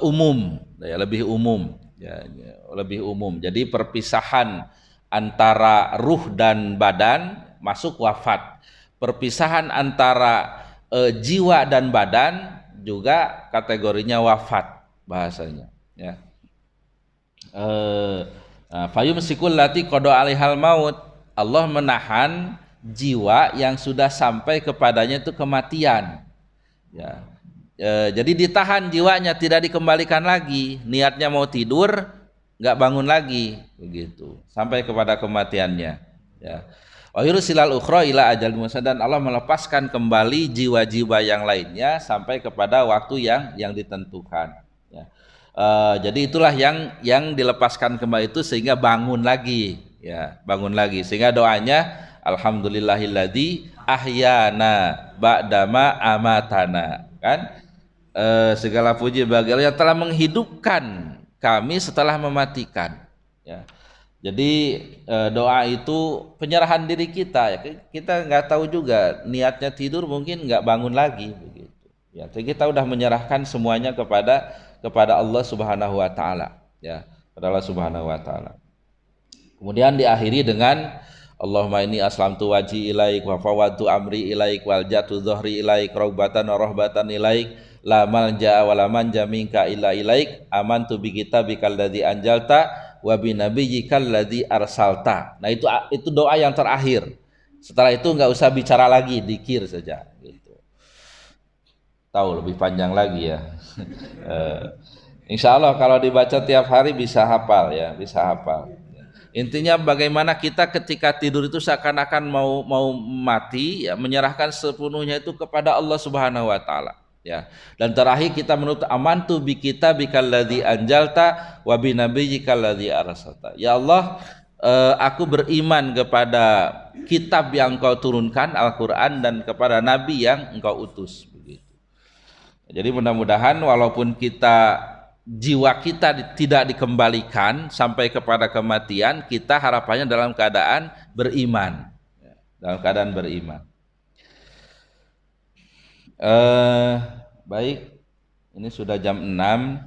umum, ya, lebih umum, ya, lebih umum. Jadi perpisahan antara ruh dan badan masuk wafat. Perpisahan antara jiwa dan badan juga kategorinya wafat bahasanya ya. Fayumsikul lati qada 'alaihal maut, Allah menahan jiwa yang sudah sampai kepadanya itu kematian ya. Jadi ditahan jiwanya, tidak dikembalikan lagi, niatnya mau tidur nggak bangun lagi begitu sampai kepada kematiannya ya. Wa yursilal ukhra ila ajalin musamma, dan Allah melepaskan kembali jiwa-jiwa yang lainnya sampai kepada waktu yang ditentukan ya. Jadi itulah yang dilepaskan kembali itu sehingga bangun lagi ya, bangun lagi, sehingga doanya alhamdulillahilladzi ahyana ba'dama amatana kan. Segala puji bagi Allah yang telah menghidupkan kami setelah mematikan ya. Jadi doa itu penyerahan diri kita ya. Kita nggak tahu juga niatnya tidur, mungkin nggak bangun lagi begitu ya. Jadi kita udah menyerahkan semuanya kepada Allah Subhanahu wa taala ya, kepada Allah Subhanahu wa taala. Kemudian diakhiri dengan Allahumma inni aslamtu wajhi ilaik wa fawwadtu amri ilaik wal jatu dhuhri ilaik raubatan wa rahbatan ilaik la malja'a wa la manja minka illa ilaik amantu bi kitabikal ladzi anjalta wa bi nabiyyikal ladzi arsalta. Nah itu doa yang terakhir. Setelah itu nggak usah bicara lagi, dzikir saja gitu. Tahu lebih panjang lagi ya. Insya Allah kalau dibaca tiap hari bisa hafal ya, bisa hafal. Intinya bagaimana kita ketika tidur itu seakan-akan mau mati ya, menyerahkan sepenuhnya itu kepada Allah Subhanahu wa taala. Ya, dan terakhir kita menutup amantu bi kitabikal ladzi anjalta wa bi nabiyyikal ladzi arsalta. Ya Allah, aku beriman kepada kitab yang Engkau turunkan, Al-Qur'an, dan kepada nabi yang Engkau utus begitu. Jadi mudah-mudahan walaupun kita jiwa kita tidak dikembalikan sampai kepada kematian, kita harapannya dalam keadaan beriman. Dalam keadaan beriman. Baik, ini sudah jam 6.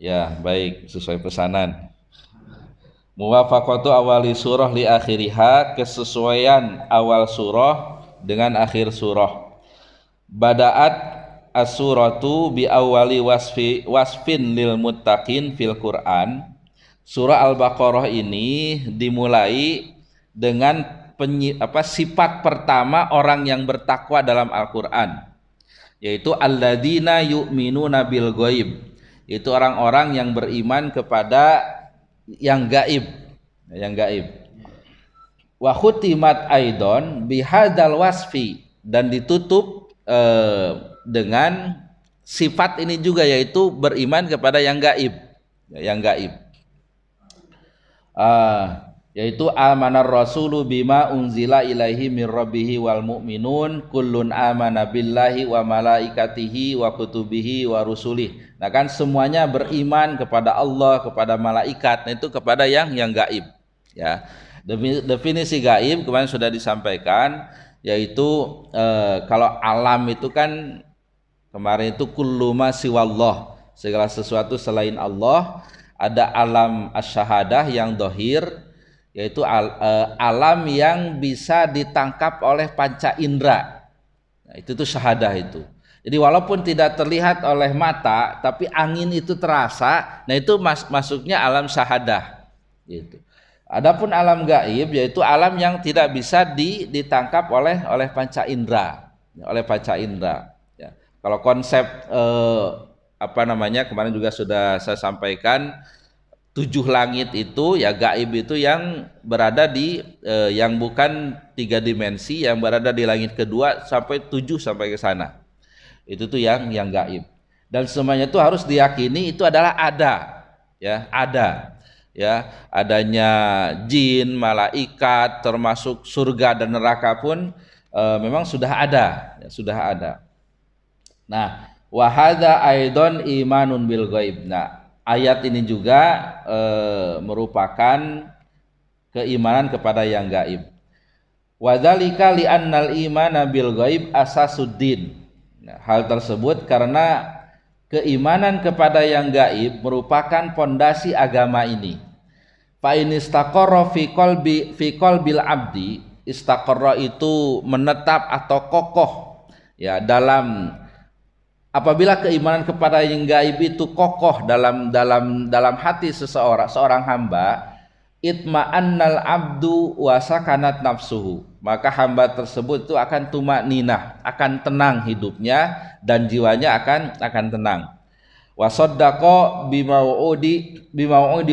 Ya, baik, sesuai pesanan. Muwafaqatu awali surah li akhiriha, kesesuaian awal surah dengan akhir surah. Bada'at as-suratu bi awali wasfin lil muttaqin fil Quran. Surah Al-Baqarah ini dimulai dengan sifat pertama orang yang bertakwa dalam Al-Quran, yaitu alladzina yu'minuna bil ghaib, yaitu orang-orang yang beriman kepada yang gaib, Wa khutimat aidon bihadzal wasfi, dan ditutup dengan sifat ini juga, yaitu beriman kepada yang gaib, yaitu amanar rasulu bima unzila ilaihi mir rabbihi wal mu'minun kullun amana billahi wa malaikatihi wa kutubihi wa rusulih. Nah kan semuanya beriman kepada Allah, kepada malaikat. Nah itu kepada yang gaib, ya. Definisi gaib kemarin sudah disampaikan, yaitu kalau alam itu kan kemarin itu kullu ma siwallah, segala sesuatu selain Allah. Ada alam asyahadah yang dohir, yaitu alam yang bisa ditangkap oleh panca indera. Nah, itu tuh syahadah itu. Jadi walaupun tidak terlihat oleh mata, tapi angin itu terasa. Nah itu masuknya alam syahadah. Gitu. Adapun alam gaib, yaitu alam yang tidak bisa ditangkap oleh panca indera, Ya. Kalau konsep kemarin juga sudah saya sampaikan, 7 langit itu ya gaib itu yang berada di yang bukan 3 dimensi, yang berada di langit kedua sampai 7 sampai ke sana. Itu tuh yang gaib. Dan semuanya itu harus diyakini itu adalah ada. Ya, adanya jin, malaikat, termasuk surga dan neraka pun memang sudah ada, Nah, wa hadza aidon imanun bil ghaib. Nah, ayat ini juga merupakan keimanan kepada yang gaib. Wa dzalika li annal imana bil ghaib asasuddin. Nah, hal tersebut karena keimanan kepada yang gaib merupakan pondasi agama ini. Fa in istaqarra fi qalbil abdi, istaqarra itu menetap atau kokoh, ya, apabila keimanan kepada yang gaib itu kokoh dalam hati seorang hamba, itma'annal abdu wa sakanat nafsuhu, maka hamba tersebut itu akan tumakninah, akan tenang hidupnya dan jiwanya akan tenang. Wa saddaqa bimau'udi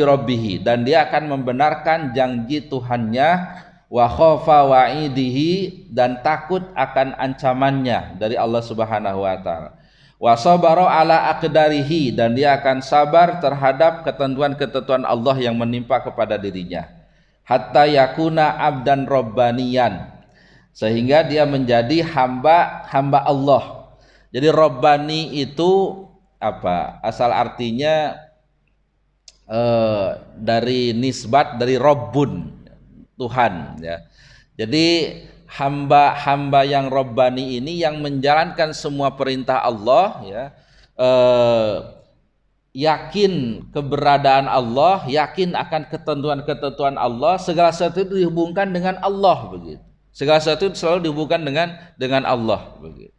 rabbih, dan dia akan membenarkan janji Tuhannya, wa khafa wa'idihi, dan takut akan ancamannya dari Allah Subhanahu wa taala. Wa sabara ala aqdarihi, dan dia akan sabar terhadap ketentuan-ketentuan Allah yang menimpa kepada dirinya. Hatta yakuna abdan rabbaniyan, sehingga dia menjadi hamba Allah. Jadi rabbani itu apa? Asal artinya dari nisbat dari Rabbun, Tuhan, ya. Jadi hamba yang Rabbani ini yang menjalankan semua perintah Allah, ya, yakin keberadaan Allah, yakin akan ketentuan-ketentuan Allah, segala sesuatu itu dihubungkan dengan Allah, begitu. Segala sesuatu itu selalu dihubungkan dengan Allah, begitu.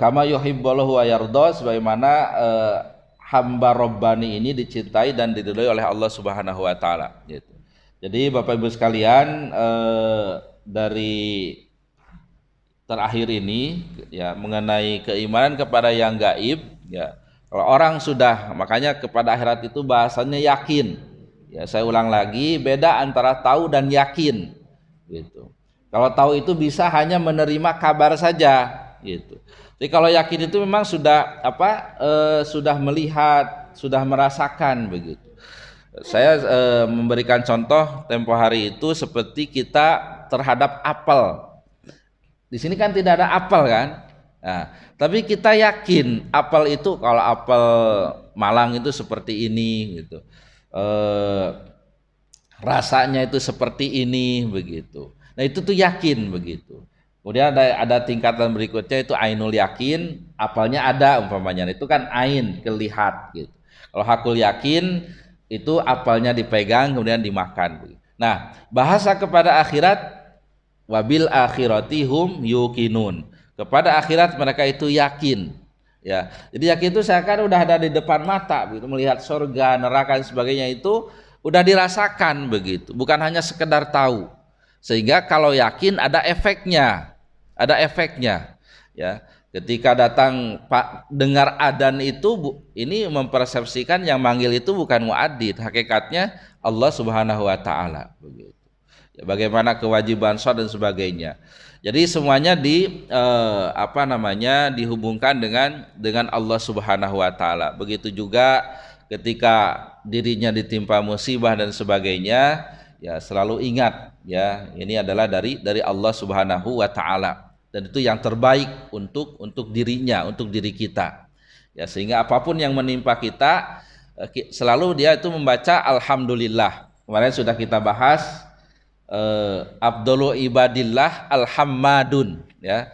Kama yuhibbuhu wa yarda, sebagaimana hamba Rabbani ini dicintai dan diridhoi oleh Allah Subhanahu wa taala, gitu. Jadi Bapak Ibu sekalian, dari terakhir ini, ya, mengenai keimanan kepada yang gaib, ya. Kalau orang sudah, makanya kepada akhirat itu bahasanya yakin. Ya, saya ulang lagi, beda antara tahu dan yakin, gitu. Kalau tahu itu bisa hanya menerima kabar saja, gitu. Jadi kalau yakin itu memang sudah sudah melihat, sudah merasakan, begitu. Saya memberikan contoh tempo hari itu seperti kita terhadap apel. Di sini kan tidak ada apel kan. Nah, tapi kita yakin apel itu, kalau apel Malang itu seperti ini gitu. Rasanya itu seperti ini begitu. Nah, itu tuh yakin begitu. Kemudian ada tingkatan berikutnya itu ainul yakin, apalnya ada umpamanya. Itu kan ain, kelihat gitu. Kalau hakul yakin itu apalnya dipegang kemudian dimakan. Nah, bahasa kepada akhirat, wabil akhiratihum yukinun. Kepada akhirat mereka itu yakin. Ya, jadi yakin itu seakan udah ada di depan mata, begitu, melihat surga, neraka dan sebagainya itu udah dirasakan begitu, bukan hanya sekedar tahu. Sehingga kalau yakin ada efeknya, ya. Ketika datang Pak dengar adzan itu, ini mempersepsikan yang manggil itu bukan muadzin, hakikatnya Allah Subhanahu wa taala begitu. Ya, bagaimana kewajiban sholat dan sebagainya. Jadi semuanya dihubungkan dengan Allah Subhanahu wa taala. Begitu juga ketika dirinya ditimpa musibah dan sebagainya, ya selalu ingat ya, ini adalah dari Allah Subhanahu wa taala, dan itu yang terbaik untuk dirinya, untuk diri kita. Ya, sehingga apapun yang menimpa kita, selalu dia itu membaca alhamdulillah. Kemarin sudah kita bahas Abdullu ibadillah alhammadun, ya.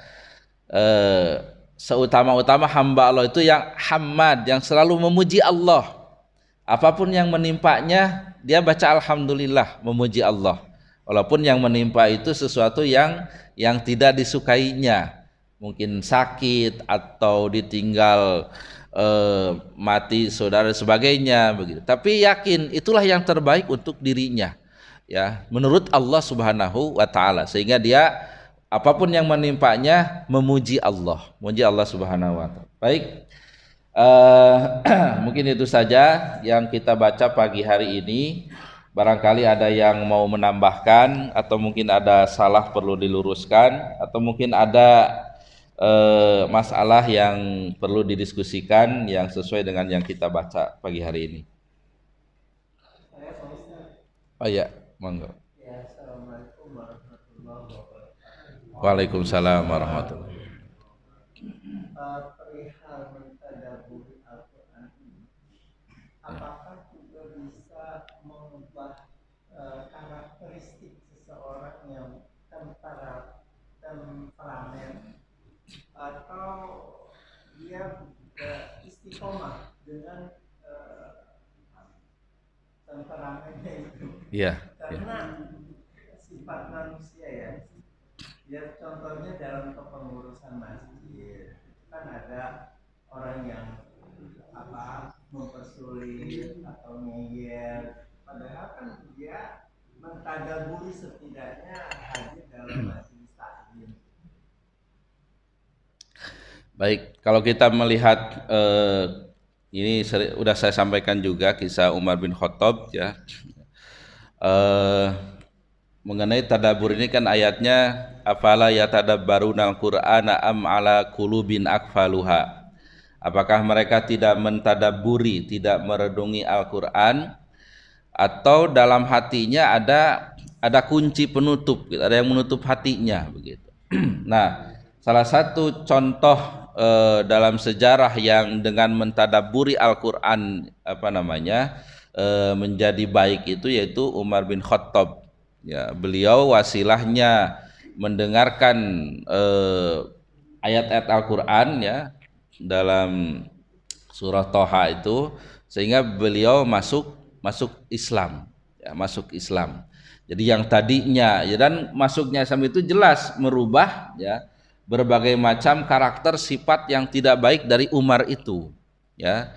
Seutama-utama hamba Allah itu yang hamad, yang selalu memuji Allah. Apapun yang menimpanya, dia baca alhamdulillah, memuji Allah. Walaupun yang menimpa itu sesuatu yang tidak disukainya, mungkin sakit atau ditinggal mati saudara dan sebagainya begitu. Tapi yakin itulah yang terbaik untuk dirinya. Ya, menurut Allah Subhanahu wa taala, sehingga dia apapun yang menimpanya memuji Allah Subhanahu wa taala. Baik, mungkin itu saja yang kita baca pagi hari ini. Barangkali ada yang mau menambahkan, atau mungkin ada salah perlu diluruskan, atau mungkin ada masalah yang perlu didiskusikan yang sesuai dengan yang kita baca pagi hari ini. Oh ya, monggo. Assalamualaikum warahmatullahi wabarakatuh. Waalaikumsalam warahmatullahi wabarakatuh. Perihal mentadaburi Al-Quran ini, apakah juga bisa mengubah karakteristik seseorang yang temperamen, atau dia istiqomah dengan temperamennya itu? Iya. Karena sifat manusia ya contohnya dalam kepengurusan masjid kan ada orang yang mempersulit atau ngeyel, padahal kan dia mentadaburi setidaknya hadir dalam majelis taklim. Baik, kalau kita melihat ini sudah saya sampaikan juga kisah Umar bin Khattab ya. Mengenai tadabbur ini kan ayatnya afala yatadabbaruna al-Qur'ana am ala qulubin aqfaluha. Apakah mereka tidak mentadabburi, tidak merenungi Al-Qur'an, atau dalam hatinya ada kunci penutup, ada yang menutup hatinya begitu. Nah, salah satu contoh dalam sejarah yang dengan mentadabburi Al-Qur'an menjadi baik itu yaitu Umar bin Khattab. Ya, beliau wasilahnya mendengarkan ayat-ayat Al-Qur'an ya dalam surah Thaha itu, sehingga beliau masuk Islam, ya, masuk Islam. Jadi yang tadinya ya, dan masuknya Islam itu jelas merubah ya berbagai macam karakter sifat yang tidak baik dari Umar itu ya.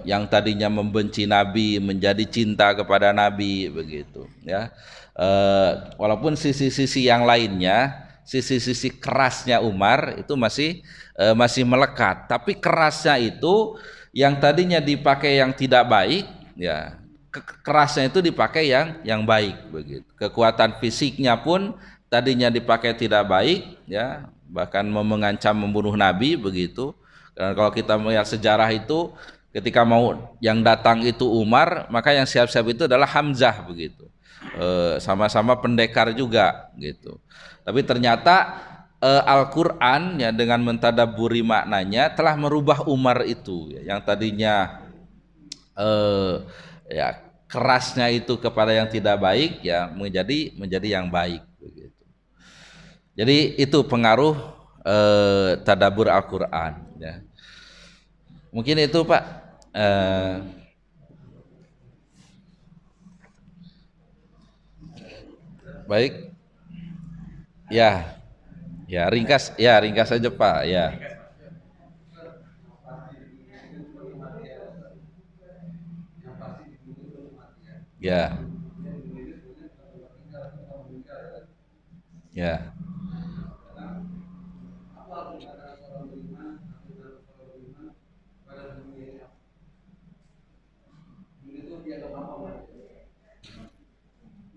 Yang tadinya membenci Nabi menjadi cinta kepada Nabi begitu ya. Walaupun sisi-sisi yang lainnya, sisi-sisi kerasnya Umar itu masih melekat, tapi kerasnya itu yang tadinya dipakai yang tidak baik ya, kerasnya itu dipakai yang baik begitu. Kekuatan fisiknya pun tadinya dipakai tidak baik ya, bahkan mengancam membunuh Nabi begitu. Dan kalau kita melihat sejarah itu, ketika mau yang datang itu Umar, maka yang siap-siap itu adalah Hamzah begitu. sama-sama pendekar juga gitu. Tapi ternyata Al-Quran ya dengan mentadaburi maknanya telah merubah Umar itu ya, yang tadinya ya kerasnya itu kepada yang tidak baik ya menjadi yang baik begitu. Jadi itu pengaruh tadabur Al-Quran ya. Mungkin itu Pak. Baik ya, ringkas saja Pak ya. Ya, ya,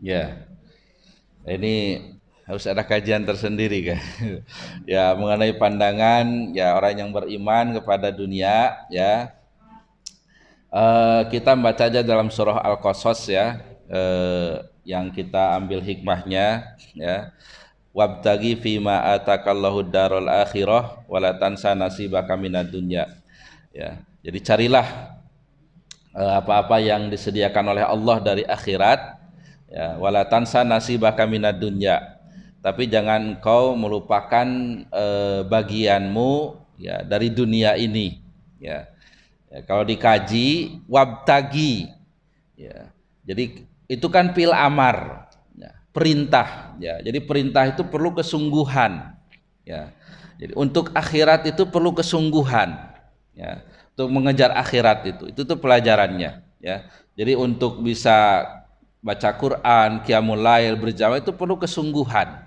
ya. Ini harus ada kajian tersendiri kan. Ya mengenai pandangan ya orang yang beriman kepada dunia ya. Kita membaca aja dalam surah Al-Qasas ya, yang kita ambil hikmahnya ya. Wabtagi fima atakallahu darul akhirah wala tansa nasibaka minad dunya. Ya. Jadi carilah apa-apa yang disediakan oleh Allah dari akhirat ya, wala tansa nasibaka minad dunya. Tapi jangan engkau melupakan bagianmu ya dari dunia ini ya. Ya, kalau dikaji wabtagi ya. Jadi itu kan fil amar ya, perintah ya. Jadi perintah itu perlu kesungguhan ya. Jadi untuk akhirat itu perlu kesungguhan ya. Untuk mengejar akhirat itu tuh pelajarannya ya. Jadi untuk bisa baca Quran, qiyamul lail, berjamaah itu perlu kesungguhan.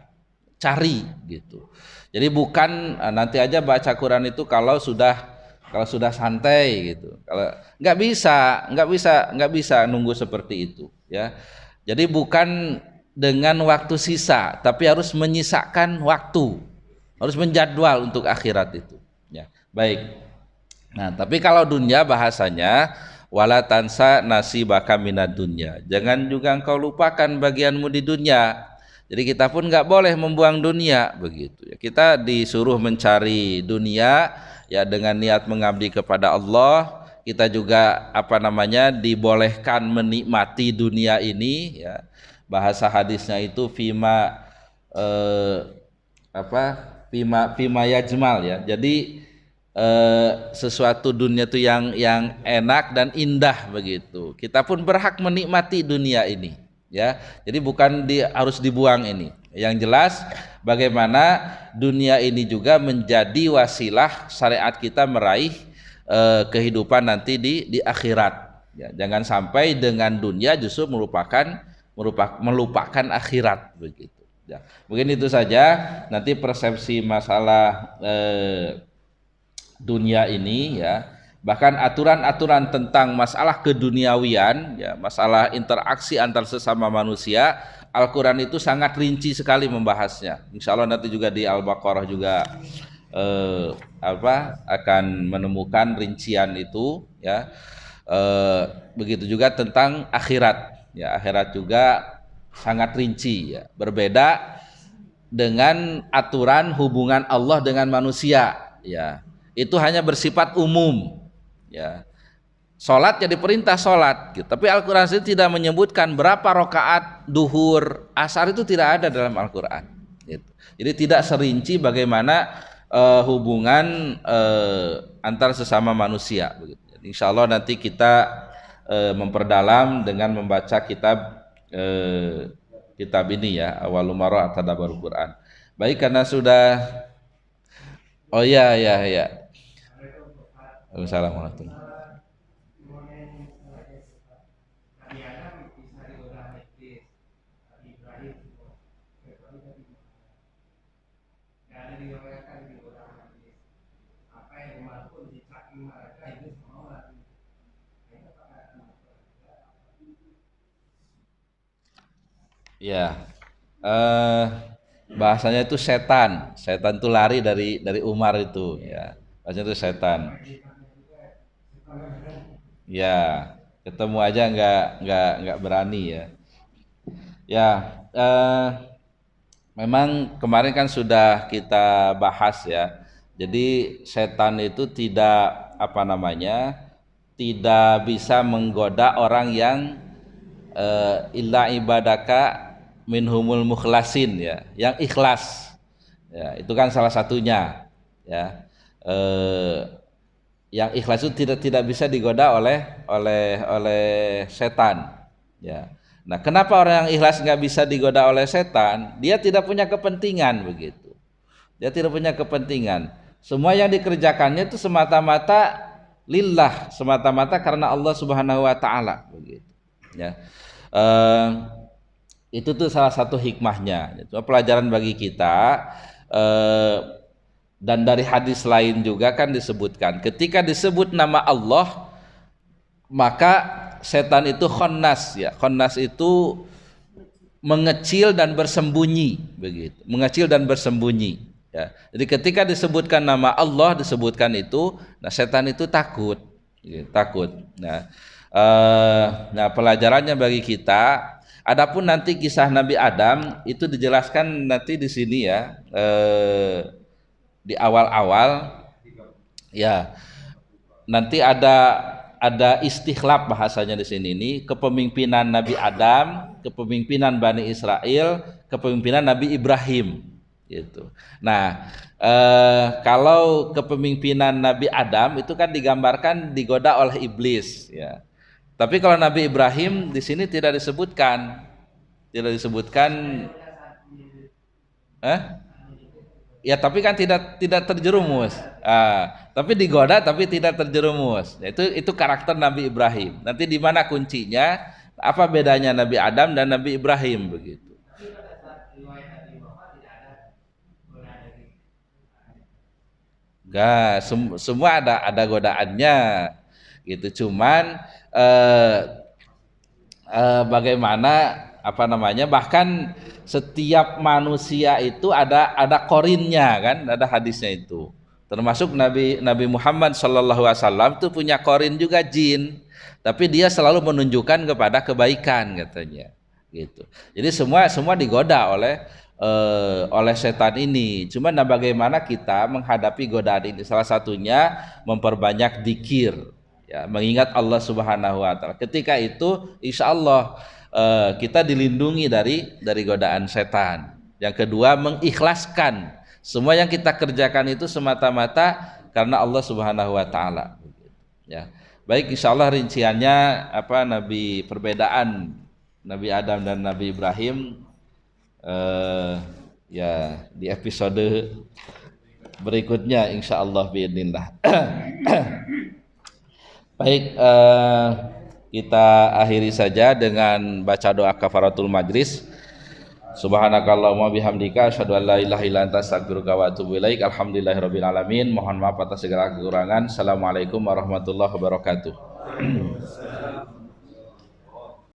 Cari gitu. Jadi bukan nanti aja baca Quran itu kalau sudah santai gitu. Kalau nggak bisa nunggu seperti itu ya. Jadi bukan dengan waktu sisa, tapi harus menyisakan waktu, harus menjadwal untuk akhirat itu. Ya, baik. Nah, tapi kalau dunia bahasanya wala tansa nasibaka minad dunya. Jangan juga engkau lupakan bagianmu di dunia. Jadi kita pun nggak boleh membuang dunia begitu ya. Kita disuruh mencari dunia ya dengan niat mengabdi kepada Allah. Kita juga dibolehkan menikmati dunia ini ya. Bahasa hadisnya itu fima fima yajmal ya. Jadi sesuatu dunia itu yang enak dan indah begitu. Kita pun berhak menikmati dunia ini ya. Jadi bukan harus dibuang ini. Yang jelas bagaimana dunia ini juga menjadi wasilah syariat kita meraih kehidupan nanti di akhirat ya. Jangan sampai dengan dunia justru melupakan akhirat begitu ya. Mungkin itu saja. Nanti persepsi masalah dunia ini ya, bahkan aturan-aturan tentang masalah keduniawian ya, masalah interaksi antar sesama manusia, Al-Quran itu sangat rinci sekali membahasnya. Insya Allah nanti juga di Al-Baqarah juga akan menemukan rincian itu ya. Begitu juga tentang akhirat ya, akhirat juga sangat rinci ya, berbeda dengan aturan hubungan Allah dengan manusia ya. Itu hanya bersifat umum ya. Salat jadi perintah salat gitu. Tapi Al-Qur'an sendiri tidak menyebutkan berapa rakaat duhur, asar, itu tidak ada dalam Al-Qur'an gitu. Jadi tidak serinci bagaimana hubungan antar sesama manusia begitu. Insya Allah nanti kita memperdalam dengan membaca kitab ini ya, Awwalul Mar'a Tadabburul Quran. Baik, karena sudah ya. Waalaikumsalam warahmatullahi wabarakatuh. Ya, bahasanya itu setan itu lari dari Umar itu ya. Bahasanya itu setan. Ya, ketemu aja nggak berani ya. Ya, memang kemarin kan sudah kita bahas ya. Jadi setan itu tidak apa namanya, tidak bisa menggoda orang yang illa ibadaka minhumul mukhlasin ya, yang ikhlas. Ya, itu kan salah satunya ya. Yang ikhlas itu tidak bisa digoda oleh setan ya. Nah, kenapa orang yang ikhlas nggak bisa digoda oleh setan? Dia tidak punya kepentingan begitu. Dia tidak punya kepentingan. Semua yang dikerjakannya itu semata-mata lillah, semata-mata karena Allah Subhanahu wa taala begitu. Ya. Eh, itu tuh salah satu hikmahnya. Itu pelajaran bagi kita. Dan dari hadis lain juga kan disebutkan, ketika disebut nama Allah maka setan itu khonnas ya. Khonnas itu mengecil dan bersembunyi begitu, mengecil dan bersembunyi ya. Jadi ketika disebutkan nama Allah, disebutkan itu, nah setan itu takut gitu, takut. Nah, pelajarannya bagi kita, adapun nanti kisah Nabi Adam itu dijelaskan nanti di sini ya, di awal-awal ya. Nanti ada istikhlaf bahasanya di sini, ini kepemimpinan Nabi Adam, kepemimpinan Bani Israel, kepemimpinan Nabi Ibrahim gitu. Nah, kalau kepemimpinan Nabi Adam itu kan digambarkan digoda oleh iblis ya. Tapi kalau Nabi Ibrahim di sini tidak disebutkan, tidak disebutkan. Eh? Ya tapi kan tidak terjerumus. Tapi digoda tapi tidak terjerumus. Itu karakter Nabi Ibrahim. Nanti di mana kuncinya? Apa bedanya Nabi Adam dan Nabi Ibrahim begitu? Enggak, semua ada godaannya gitu. Cuman eh, bagaimana apa namanya, bahkan setiap manusia itu ada korinnya kan, ada hadisnya itu, termasuk Nabi Nabi Muhammad Shallallahu Alaihi Wasallam itu punya korin juga jin, tapi dia selalu menunjukkan kepada kebaikan katanya gitu. Jadi semua digoda oleh setan ini. Cuman nah, bagaimana kita menghadapi godaan ini? Salah satunya memperbanyak dzikir ya, mengingat Allah Subhanahu wa taala. Ketika itu insya Allah kita dilindungi dari godaan setan. Yang kedua, mengikhlaskan semua yang kita kerjakan itu semata-mata karena Allah Subhanahu wa taala ya. Baik, insya Allah rinciannya apa, perbedaan Nabi Adam dan Nabi Ibrahim ya di episode berikutnya insya Allah biidznillah. Baik, kita akhiri saja dengan baca doa kafaratul majlis. Subhanakallahumma bihamdika asyhadu an la ilaha illa anta astaghfiruka wa atubu ilaik. Alhamdulillahirabbil alamin. Mohon maaf atas segala kekurangan. Assalamualaikum warahmatullahi wabarakatuh.